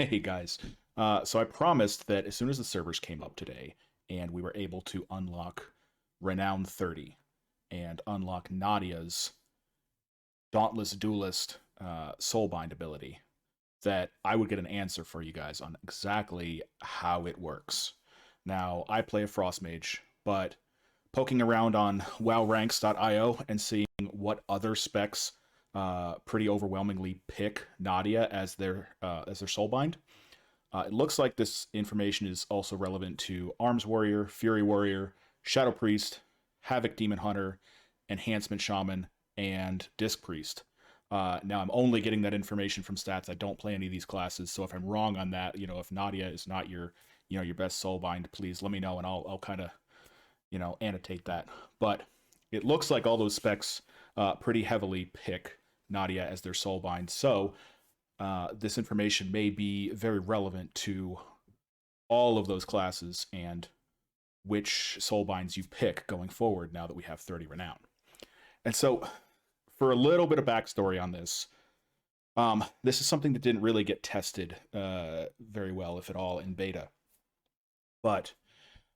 Hey guys. So I promised that as soon as the servers came up today and we were able to unlock Renown 30 and unlock Nadjia's Dauntless Duelist Soulbind ability, that I would get an answer for you guys on exactly how it works. Now, I play a Frost Mage, but poking around on wowranks.io and seeing what other specs pretty overwhelmingly pick Nadjia as their Soulbind, it looks like this information is also relevant to Arms Warrior, Fury Warrior, Shadow Priest, Havoc Demon Hunter, Enhancement Shaman, and Disc Priest. Now I'm only getting that information from stats. I don't play any of these classes, so if I'm wrong on that, if Nadjia is not your best Soulbind, please let me know, and I'll kind of annotate that. But it looks like all those specs pretty heavily pick Nadjia as their Soulbind, so this information may be very relevant to all of those classes and which soulbinds you pick going forward now that we have 30 renown. And so, for a little bit of backstory on this, this is something that didn't really get tested very well, if at all, in beta. But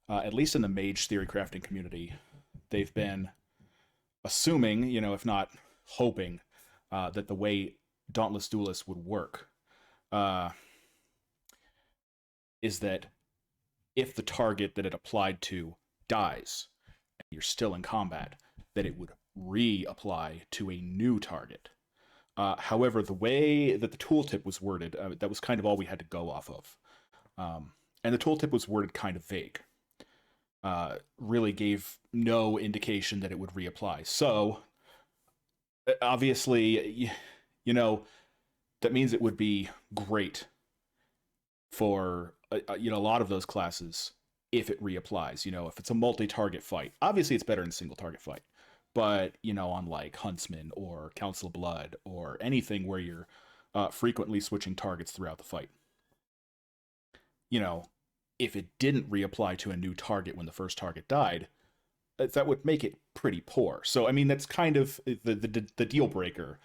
at least in the mage theory crafting community, they've been assuming, if not hoping, that the way Dauntless Duelist would work uh, is that if the target that it applied to dies and you're still in combat, that it would reapply to a new target. However, the way that the tooltip was worded, that was kind of all we had to go off of. And the tooltip was worded kind of vague. Really gave no indication that it would reapply. So, obviously, that means it would be great for a lot of those classes if it reapplies. If it's a multi-target fight, obviously it's better in single target fight. But on like Huntsman or Council of Blood or anything where you're frequently switching targets throughout the fight, if it didn't reapply to a new target when the first target died, that would make it pretty poor. So I mean, that's kind of the deal breaker.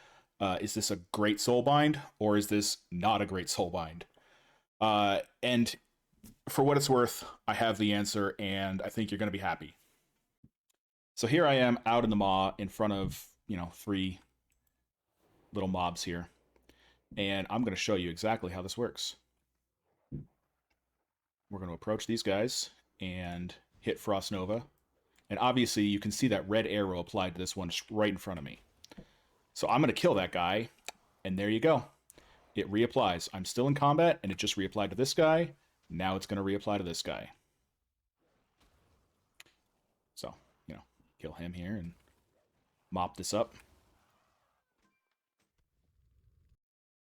Is this a great soulbind or is this not a great soulbind? And for what it's worth, I have the answer, and I think you're going to be happy. So here I am out in the maw in front of, 3 little mobs here, and I'm going to show you exactly how this works. We're going to approach these guys and hit Frost Nova, and obviously you can see that red arrow applied to this one right in front of me. So I'm going to kill that guy, and there you go. It reapplies. I'm still in combat, and it just reapplied to this guy. Now it's going to reapply to this guy. So, kill him here and mop this up.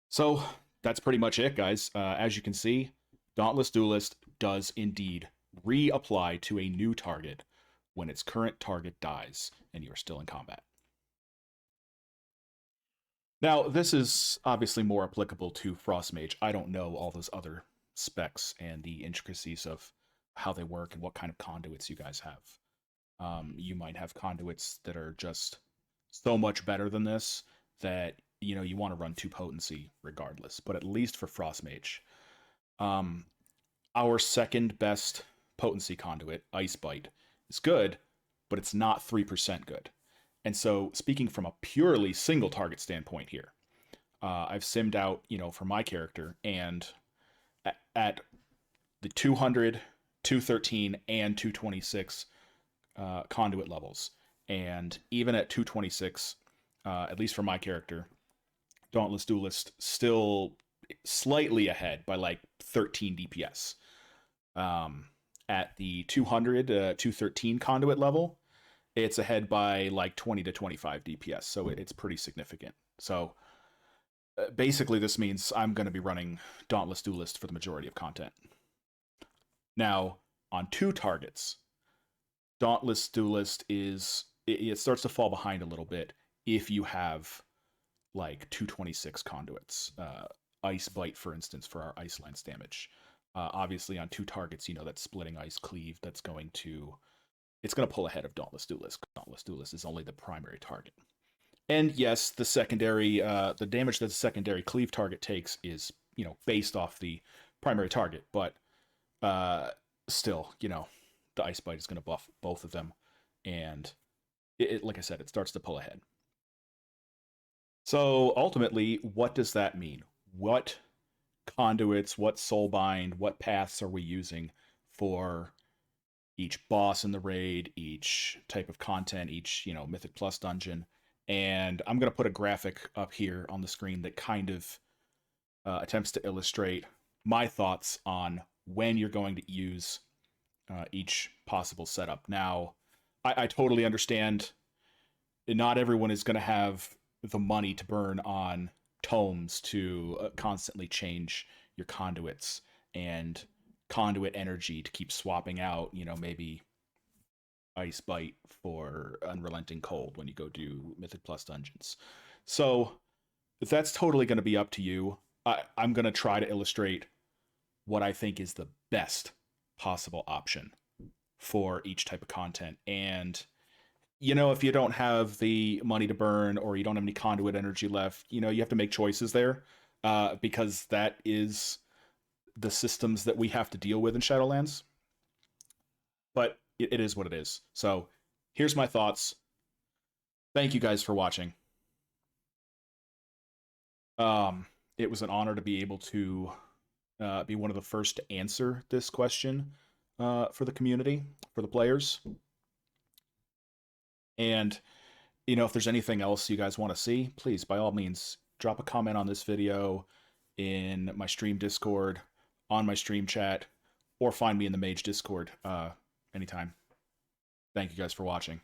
So, that's pretty much it, guys. As you can see, Dauntless Duelist does indeed reapply to a new target when its current target dies and you are still in combat. Now, this is obviously more applicable to Frost Mage. I don't know all those other specs and the intricacies of how they work and what kind of conduits you guys have. You might have conduits that are just so much better than this that you want to run 2 potency regardless. But at least for Frost Mage, our second best potency conduit, Ice Bite, is good, but it's not 3% good. And so, speaking from a purely single target standpoint here, I've simmed out, for my character, and at the 200, 213, and 226 conduit levels, and even at 226, at least for my character, Dauntless Duelist still slightly ahead by like 13 DPS. At the 200, 213 conduit level, it's ahead by like 20 to 25 DPS, so it's pretty significant. So basically this means I'm going to be running Dauntless Duelist for the majority of content. Now, on 2 targets, Dauntless Duelist it starts to fall behind a little bit if you have like 226 conduits. Ice Bite, for instance, for our Ice Lance damage. Obviously on 2 targets, that's splitting Ice Cleave, it's going to pull ahead of Dauntless Duelist. Dauntless Duelist is only the primary target. And yes, the secondary, the damage that the secondary cleave target takes is, based off the primary target. But still, the Ice Bite is going to buff both of them, and like I said, it starts to pull ahead. So ultimately, what does that mean? What conduits, what Soulbind, what paths are we using for each boss in the raid, each type of content, each, Mythic Plus dungeon? And I'm going to put a graphic up here on the screen that kind of attempts to illustrate my thoughts on when you're going to use each possible setup. Now, I totally understand not everyone is going to have the money to burn on tomes to constantly change your conduits and conduit energy to keep swapping out, maybe Ice Bite for Unrelenting Cold when you go do Mythic Plus dungeons. So that's totally going to be up to you. I'm going to try to illustrate what I think is the best possible option for each type of content. And, if you don't have the money to burn or you don't have any conduit energy left, you have to make choices there because that is the systems that we have to deal with in Shadowlands. But it is what it is. So here's my thoughts. Thank you guys for watching. It was an honor to be able to be one of the first to answer this question for the community, for the players. And, if there's anything else you guys want to see, please, by all means, drop a comment on this video in my stream Discord, on my stream chat, or find me in the Mage Discord anytime. Thank you guys for watching.